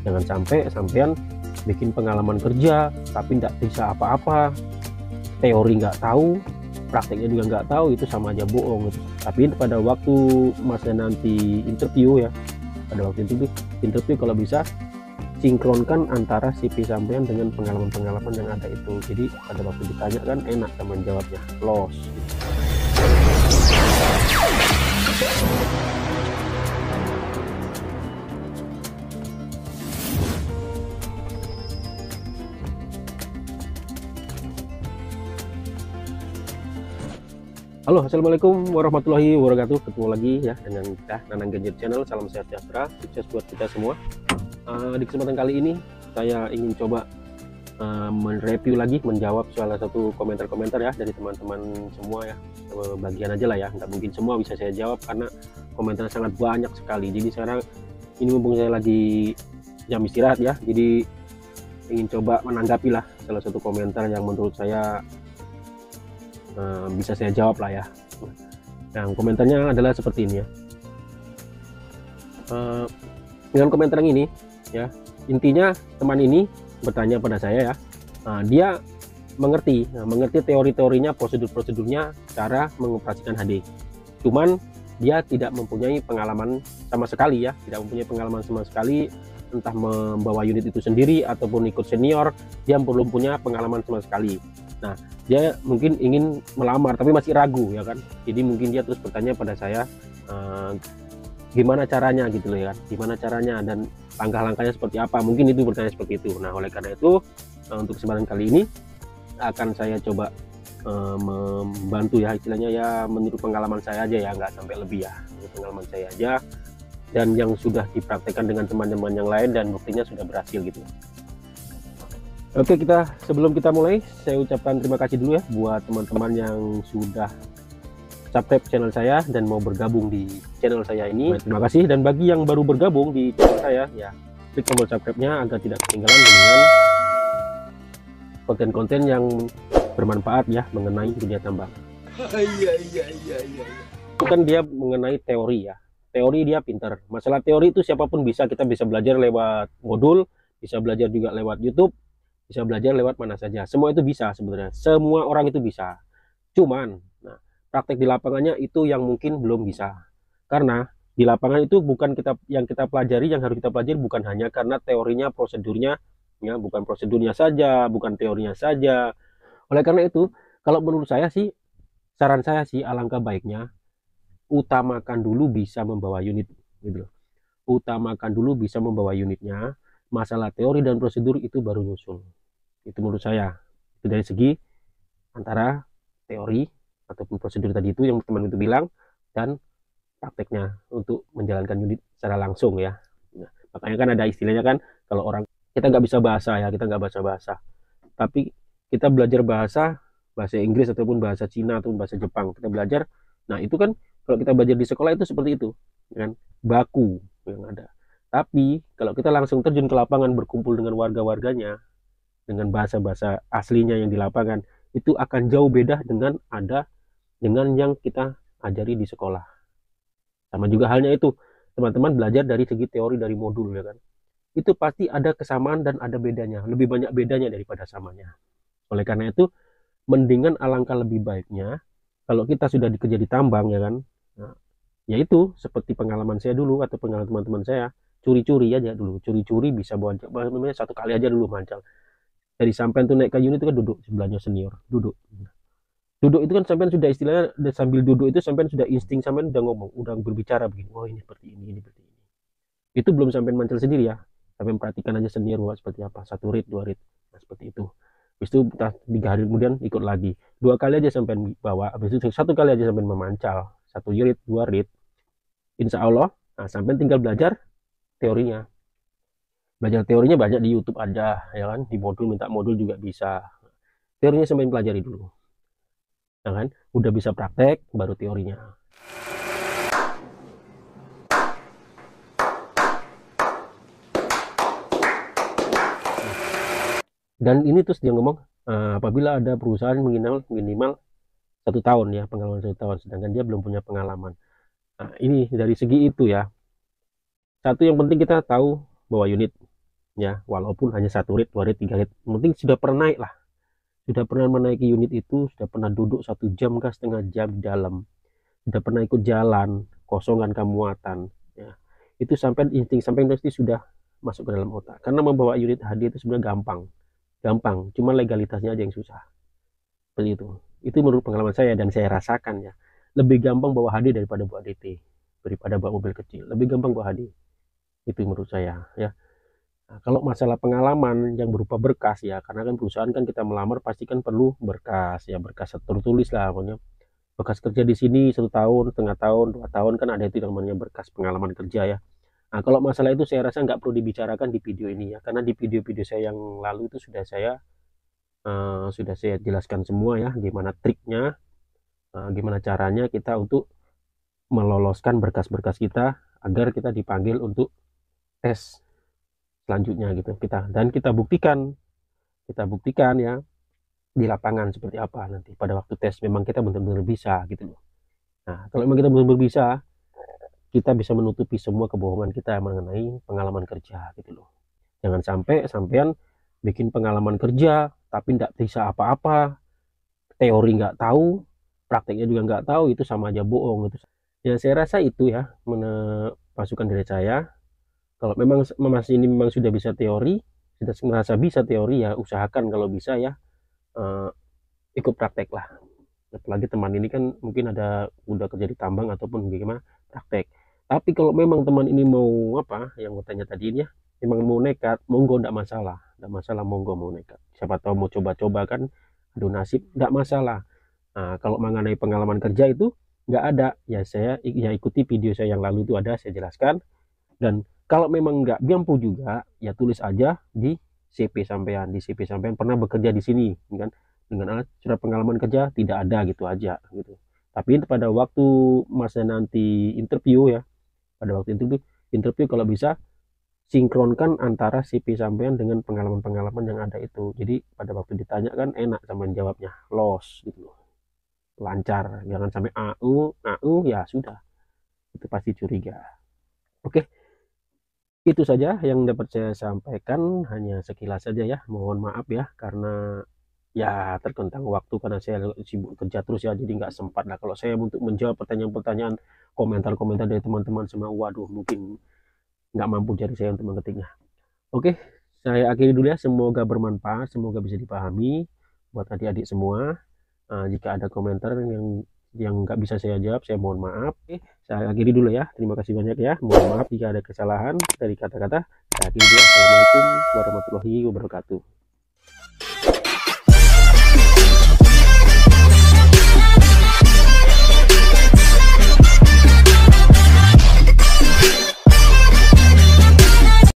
Jangan sampai sampean bikin pengalaman kerja tapi tidak bisa apa-apa, teori nggak tahu, prakteknya juga nggak tahu, itu sama aja bohong gitu. Tapi pada waktu masa nanti interview ya, pada waktu interview kalau bisa sinkronkan antara CV sampean dengan pengalaman-pengalaman yang ada itu. Jadi pada waktu ditanya kan enak teman jawabnya, los. Halo, assalamualaikum warahmatullahi wabarakatuh. Ketemu lagi ya dengan kita Nanang Gadget Channel. Salam sehat sejahtera, sukses buat kita semua. Di kesempatan kali ini saya ingin coba mereview lagi, menjawab salah satu komentar-komentar ya dari teman-teman semua ya. Bagian aja lah ya, nggak mungkin semua bisa saya jawab karena komentar sangat banyak sekali. Jadi sekarang ini mumpung saya lagi jam istirahat ya, jadi ingin coba menanggapi lah salah satu komentar yang menurut saya bisa saya jawab lah ya. Nah, komentarnya adalah seperti ini ya. Dengan komentar yang ini ya, intinya teman ini bertanya pada saya ya, dia mengerti teori-teorinya, prosedur-prosedurnya cara mengoperasikan HD, cuman dia tidak mempunyai pengalaman sama sekali ya, tidak mempunyai pengalaman sama sekali, entah membawa unit itu sendiri ataupun ikut senior, dia belum punya pengalaman sama sekali. Nah, dia mungkin ingin melamar tapi masih ragu ya kan, jadi mungkin dia terus bertanya pada saya, gimana caranya gitu loh ya kan, gimana caranya dan langkah-langkahnya seperti apa, mungkin itu bertanya seperti itu. Nah, oleh karena itu untuk kesempatan kali ini akan saya coba membantu ya, istilahnya ya menurut pengalaman saya aja ya, nggak sampai lebih ya, menurut pengalaman saya aja dan yang sudah dipraktekkan dengan teman-teman yang lain dan buktinya sudah berhasil gitu. Oke, sebelum kita mulai, saya ucapkan terima kasih dulu ya buat teman-teman yang sudah subscribe channel saya dan mau bergabung di channel saya ini. Terima kasih. Dan bagi yang baru bergabung di channel saya ya, klik tombol subscribe-nya agar tidak ketinggalan dengan konten-konten yang bermanfaat ya mengenai dunia tambang. Bukan dia mengenai teori ya. Teori dia pintar. Masalah teori itu siapapun bisa, kita bisa belajar lewat modul, bisa belajar juga lewat YouTube, bisa belajar lewat mana saja. Semua itu bisa sebenarnya. Semua orang itu bisa. Cuman, nah, praktek di lapangannya itu yang mungkin belum bisa. Karena di lapangan itu bukan yang kita pelajari, yang harus kita pelajari bukan hanya karena teorinya, prosedurnya, ya, bukan prosedurnya saja, bukan teorinya saja. Oleh karena itu, kalau menurut saya sih, saran saya sih alangkah baiknya utamakan dulu bisa membawa unit, gitu loh. Utamakan dulu bisa membawa unitnya. Masalah teori dan prosedur itu baru nyusul. Itu menurut saya. Itu dari segi antara teori ataupun prosedur tadi itu yang teman itu bilang dan prakteknya untuk menjalankan unit secara langsung ya. Nah, makanya kan ada istilahnya kan, kalau orang kita nggak bisa bahasa ya, kita nggak bahasa tapi kita belajar bahasa Inggris ataupun bahasa Cina ataupun bahasa Jepang, kita belajar. Nah, itu kan kalau kita belajar di sekolah itu seperti itu kan, baku yang ada. Tapi kalau kita langsung terjun ke lapangan, berkumpul dengan warga-warganya, dengan bahasa-bahasa aslinya yang di lapangan, itu akan jauh beda dengan yang kita ajari di sekolah. Sama juga halnya itu, teman-teman belajar dari segi teori, dari modul ya kan. Itu pasti ada kesamaan dan ada bedanya, lebih banyak bedanya daripada samanya. Oleh karena itu, mendingan alangkah lebih baiknya kalau kita sudah dikerja di tambang ya kan. Nah, yaitu seperti pengalaman saya dulu atau pengalaman teman-teman saya, curi-curi aja dulu, curi-curi bisa bawa satu kali aja dulu mancang. Dari sampean tuh naik ke unit itu kan duduk sebelahnya senior, duduk itu kan sampean sudah istilahnya sambil duduk itu sampean sudah insting, sampean udah ngomong, udah berbicara begini, oh ini seperti ini seperti ini. Itu belum sampean mancel sendiri ya, sampean perhatikan aja senior bawa seperti apa, 1 rit 2 rit, nah, seperti itu. Habis itu 3 hari kemudian ikut lagi, 2 kali aja sampean bawa, habis itu 1 kali aja sampean memancal 1 rit 2 rit, insya Allah nah, sampean tinggal belajar teorinya. Belajar teorinya banyak di YouTube aja ya kan, di modul, minta modul juga bisa. Teorinya sampean pelajari dulu. Nah kan, udah bisa praktek baru teorinya. Dan ini terus dia ngomong, apabila ada perusahaan minimal 1 tahun ya, pengalaman 1 tahun, sedangkan dia belum punya pengalaman. Nah, ini dari segi itu ya. Satu yang penting kita tahu bahwa unit ya, walaupun hanya 1 rit, 2 rit, 3 rit, penting sudah pernah naik lah, sudah pernah menaiki unit itu, sudah pernah duduk 1 jam kah, setengah jam di dalam, sudah pernah ikut jalan kosongan muatan, ya, itu sampai insting sampai pasti sudah masuk ke dalam otak. Karena membawa unit HD itu sebenarnya gampang, cuma legalitasnya aja yang susah. Seperti itu menurut pengalaman saya dan saya rasakan, ya, lebih gampang bawa HD daripada bawa DT, daripada bawa mobil kecil, lebih gampang bawa HD itu menurut saya, ya. Nah, kalau masalah pengalaman yang berupa berkas, ya, karena kan perusahaan kan kita melamar pasti kan perlu berkas, ya, berkas tertulis lah, pokoknya bekas kerja di sini 1 tahun, setengah tahun, 2 tahun, kan ada itu namanya berkas pengalaman kerja, ya. Nah, kalau masalah itu saya rasa nggak perlu dibicarakan di video ini, ya, karena di video-video saya yang lalu itu sudah saya jelaskan semua, ya, gimana triknya, gimana caranya kita untuk meloloskan berkas-berkas kita agar kita dipanggil untuk tes selanjutnya gitu. Kita buktikan, ya, di lapangan seperti apa nanti pada waktu tes memang kita benar-benar bisa gitu loh. Nah, kalau memang kita benar-benar bisa, kita bisa menutupi semua kebohongan kita mengenai pengalaman kerja gitu loh. Jangan sampai sampean bikin pengalaman kerja tapi tidak bisa apa-apa, teori nggak tahu, prakteknya juga nggak tahu, itu sama aja bohong itu. Ya, saya rasa itu, ya, masukan dari saya. Kalau memang Mas ini memang sudah bisa teori, sudah merasa bisa teori, ya usahakan kalau bisa, ya, ikut praktek lah. Apalagi teman ini kan mungkin udah kerja di tambang ataupun gimana, praktek. Tapi kalau memang teman ini mau apa yang mau tanya tadi ini, ya, memang mau nekat, monggo, enggak masalah, monggo mau nekat. Siapa tahu mau coba-coba kan, adu nasib, enggak masalah. Nah, kalau mengenai pengalaman kerja itu nggak ada, ya saya ikuti video saya yang lalu itu ada saya jelaskan. Dan kalau memang nggak mampu juga, ya tulis aja di CV sampean, pernah bekerja di sini, kan, dengan surat pengalaman kerja tidak ada, gitu aja gitu. Tapi pada waktu masa nanti interview, ya, pada waktu interview kalau bisa sinkronkan antara CV sampean dengan pengalaman-pengalaman yang ada itu. Jadi pada waktu ditanya kan enak sampean jawabnya, los gitu, lancar. Jangan sampai ya sudah, itu pasti curiga. Oke, itu saja yang dapat saya sampaikan, hanya sekilas saja, ya. Mohon maaf, ya, karena ya terkentang waktu karena saya sibuk kerja terus, ya, jadi nggak sempat lah kalau saya untuk menjawab pertanyaan-pertanyaan, komentar-komentar dari teman-teman semua. Waduh, mungkin nggak mampu jadi saya untuk mengetiknya. Oke, saya akhiri dulu, ya. Semoga bermanfaat, semoga bisa dipahami buat adik-adik semua. Jika ada komentar yang nggak bisa saya jawab, saya mohon maaf. Oke, saya akhiri dulu, ya. Terima kasih banyak, ya. Mohon maaf jika ada kesalahan dari kata-kata. Saya akhiri dulu. Assalamualaikum warahmatullahi wabarakatuh.